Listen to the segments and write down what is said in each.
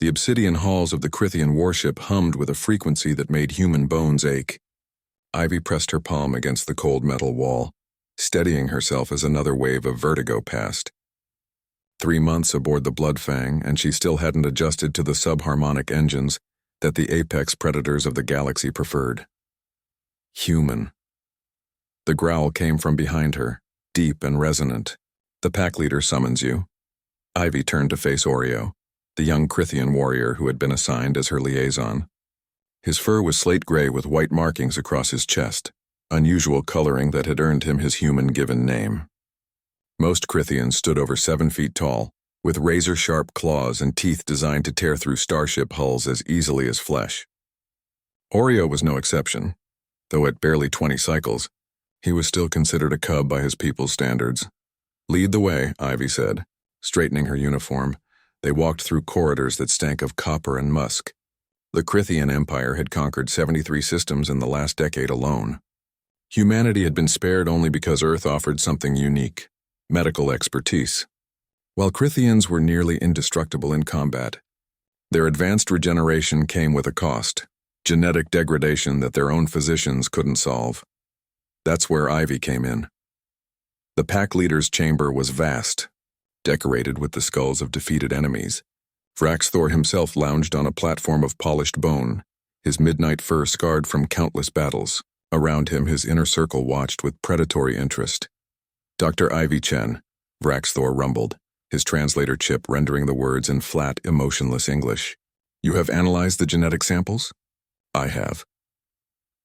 The obsidian halls of the Crithian warship hummed with a frequency that made human bones ache. Ivy pressed her palm against the cold metal wall, steadying herself as another wave of vertigo passed. 3 months aboard the Bloodfang, and she still hadn't adjusted to the subharmonic engines that the apex predators of the galaxy preferred. Human. The growl came from behind her, deep and resonant. The pack leader summons you. Ivy turned to face Oreo, the young Crithian warrior who had been assigned as her liaison. His fur was slate gray with white markings across his chest, unusual coloring that had earned him his human-given name. Most Crithians stood over 7 feet tall, with razor-sharp claws and teeth designed to tear through starship hulls as easily as flesh. Oreo was no exception, though at barely 20 cycles, he was still considered a cub by his people's standards. "Lead the way," Ivy said, straightening her uniform. They walked through corridors that stank of copper and musk. The Crithian Empire had conquered 73 systems in the last decade alone. Humanity had been spared only because Earth offered something unique: medical expertise. While Crithians were nearly indestructible in combat, their advanced regeneration came with a cost: genetic degradation that their own physicians couldn't solve. That's where Ivy came in. The pack leader's chamber was vast, decorated with the skulls of defeated enemies. Vraxthor himself lounged on a platform of polished bone, his midnight fur scarred from countless battles. Around him, his inner circle watched with predatory interest. "Dr. Ivy Chen," Vraxthor rumbled, his translator chip rendering the words in flat, emotionless English. "You have analyzed the genetic samples?" "I have."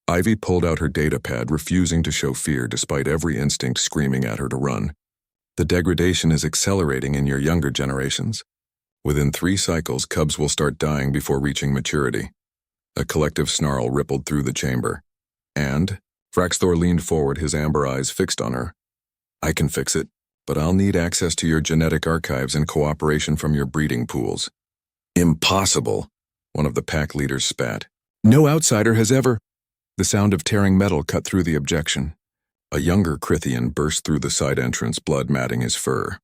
Ivy pulled out her data pad, refusing to show fear despite every instinct screaming at her to run. "The degradation is accelerating in your younger generations. Within 3 cycles, cubs will start dying before reaching maturity." A collective snarl rippled through the chamber. "And?" Vraxthor leaned forward, his amber eyes fixed on her. "I can fix it, but I'll need access to your genetic archives and cooperation from your breeding pools." "Impossible," one of the pack leaders spat. "No outsider has ever—" The sound of tearing metal cut through the objection. A younger Crithian burst through the side entrance, blood matting his fur.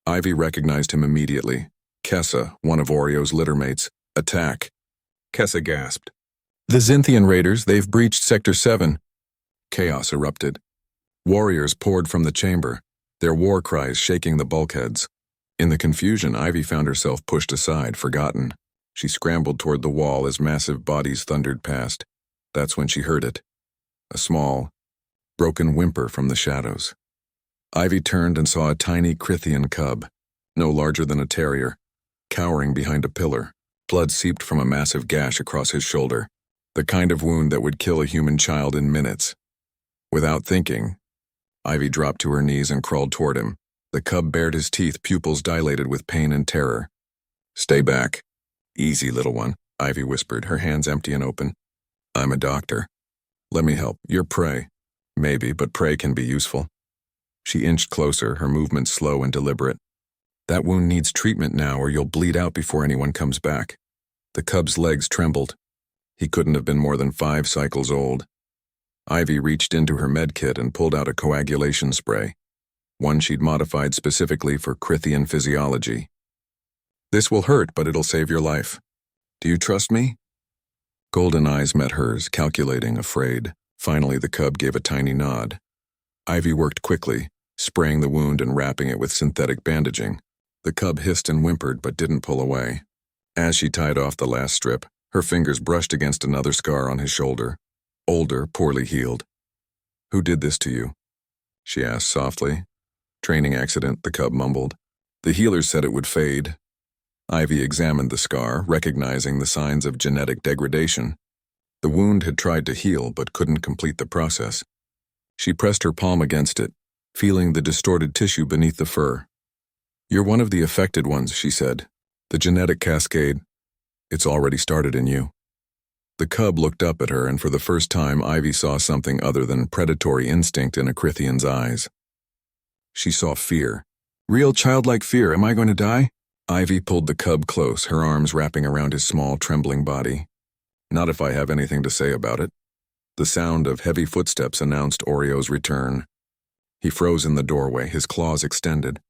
Ivy recognized him immediately. Kessa, one of Oreo's littermates. "Attack." Kessa gasped. "The Zynthian raiders, they've breached Sector 7. Chaos erupted. Warriors poured from the chamber, their war cries shaking the bulkheads. In the confusion, Ivy found herself pushed aside, forgotten. She scrambled toward the wall as massive bodies thundered past. That's when she heard it. A small, broken whimper from the shadows. Ivy turned and saw a tiny Crithian cub, no larger than a terrier, cowering behind a pillar. Blood seeped from a massive gash across his shoulder, the kind of wound that would kill a human child in minutes. Without thinking, Ivy dropped to her knees and crawled toward him. The cub bared his teeth, pupils dilated with pain and terror. "Stay back. Easy, little one," Ivy whispered, her hands empty and open. "I'm a doctor. Let me help. You're prey. Maybe, but prey can be useful." She inched closer, her movements slow and deliberate. "That wound needs treatment now, or you'll bleed out before anyone comes back." The cub's legs trembled. He couldn't have been more than 5 cycles old. Ivy reached into her medkit and pulled out a coagulation spray, one she'd modified specifically for Crithian physiology. "This will hurt, but it'll save your life. Do you trust me?" Golden eyes met hers, calculating, afraid. Finally, the cub gave a tiny nod. Ivy worked quickly, spraying the wound and wrapping it with synthetic bandaging. The cub hissed and whimpered but didn't pull away. As she tied off the last strip, her fingers brushed against another scar on his shoulder. Older, poorly healed. "Who did this to you?" she asked softly. "Training accident," the cub mumbled. "The healers said it would fade." Ivy examined the scar, recognizing the signs of genetic degradation. The wound had tried to heal but couldn't complete the process. She pressed her palm against it, feeling the distorted tissue beneath the fur. "You're one of the affected ones," she said. "The genetic cascade, it's already started in you." The cub looked up at her, and for the first time Ivy saw something other than predatory instinct in a Crithian's eyes. She saw fear. Real childlike fear. "Am I going to die?" Ivy pulled the cub close, her arms wrapping around his small, trembling body. "Not if I have anything to say about it." The sound of heavy footsteps announced Oreo's return. He froze in the doorway, his claws extended,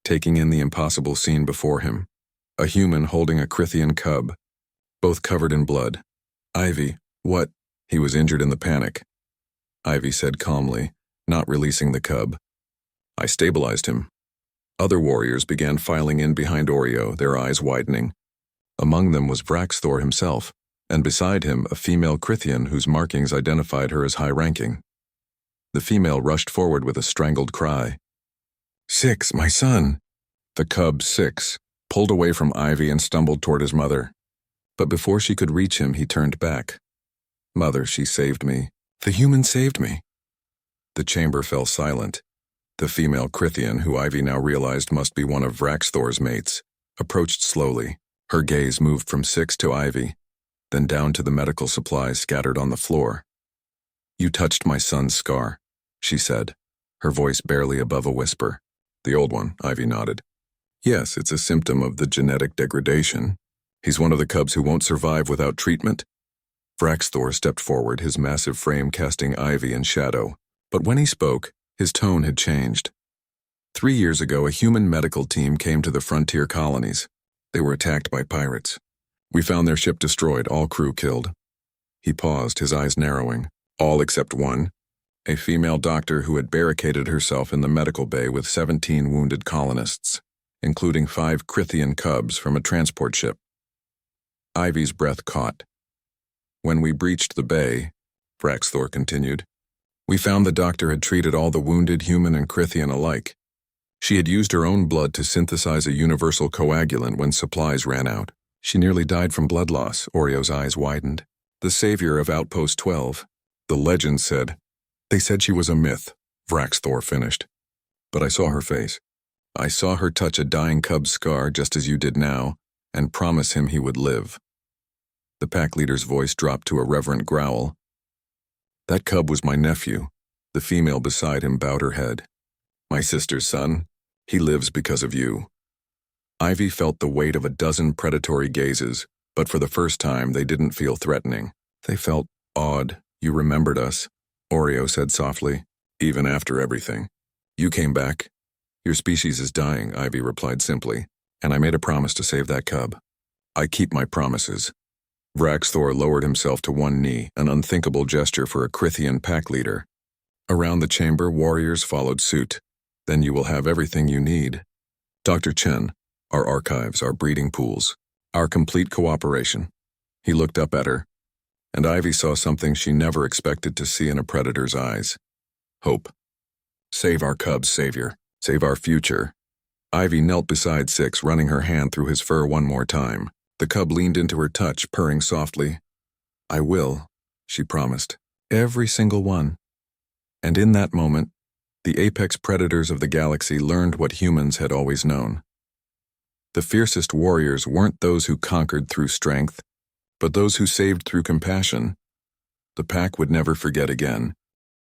taking in the impossible scene before him. A human holding a Crithian cub, both covered in blood. Ivy, what? He was injured in the panic. Ivy said calmly, not releasing the cub. I stabilized him. Other warriors began filing in behind Oreo, their eyes widening. Among them was Vraxthor himself, and beside him a female Crithian whose markings identified her as high-ranking. The female rushed forward with a strangled cry. Six, my son! The cub, Six, pulled away from Ivy and stumbled toward his mother. But before she could reach him, he turned back. Mother, she saved me. The human saved me. The chamber fell silent. The female Crithian, who Ivy now realized must be one of Vraxthor's mates, approached slowly. Her gaze moved from Six to Ivy, then down to the medical supplies scattered on the floor. You touched my son's scar, she said, her voice barely above a whisper. The old one, Ivy nodded. Yes, it's a symptom of the genetic degradation. He's one of the cubs who won't survive without treatment. Vraxthor stepped forward, his massive frame casting Ivy in shadow. But when he spoke, his tone had changed. 3 years ago, a human medical team came to the frontier colonies. They were attacked by pirates. We found their ship destroyed, all crew killed. He paused, his eyes narrowing. All except one, a female doctor who had barricaded herself in the medical bay with 17 wounded colonists, including 5 Crithian cubs from a transport ship. Ivy's breath caught. When we breached the bay, Vraxthor continued, we found the doctor had treated all the wounded human and Crithian alike. She had used her own blood to synthesize a universal coagulant when supplies ran out. She nearly died from blood loss, Oreo's eyes widened. The savior of Outpost 12, the legend said. They said she was a myth, Vraxthor finished. But I saw her face. I saw her touch a dying cub's scar just as you did now, and promise him he would live. The pack leader's voice dropped to a reverent growl. That cub was my nephew. The female beside him bowed her head. My sister's son. He lives because of you. Ivy felt the weight of a dozen predatory gazes, but for the first time they didn't feel threatening. They felt awed. You remembered us, Oreo said softly, even after everything. You came back. Your species is dying, Ivy replied simply, and I made a promise to save that cub. I keep my promises. Vraxthor lowered himself to one knee, an unthinkable gesture for a Crithian pack leader. Around the chamber, warriors followed suit. Then you will have everything you need. Dr. Chen, our archives, our breeding pools, our complete cooperation. He looked up at her, and Ivy saw something she never expected to see in a predator's eyes. Hope. Save our cubs, Savior. Save our future. Ivy knelt beside Six, running her hand through his fur one more time. The cub leaned into her touch, purring softly. I will, she promised. Every single one. And in that moment, the apex predators of the galaxy learned what humans had always known. The fiercest warriors weren't those who conquered through strength, but those who saved through compassion. The pack would never forget again.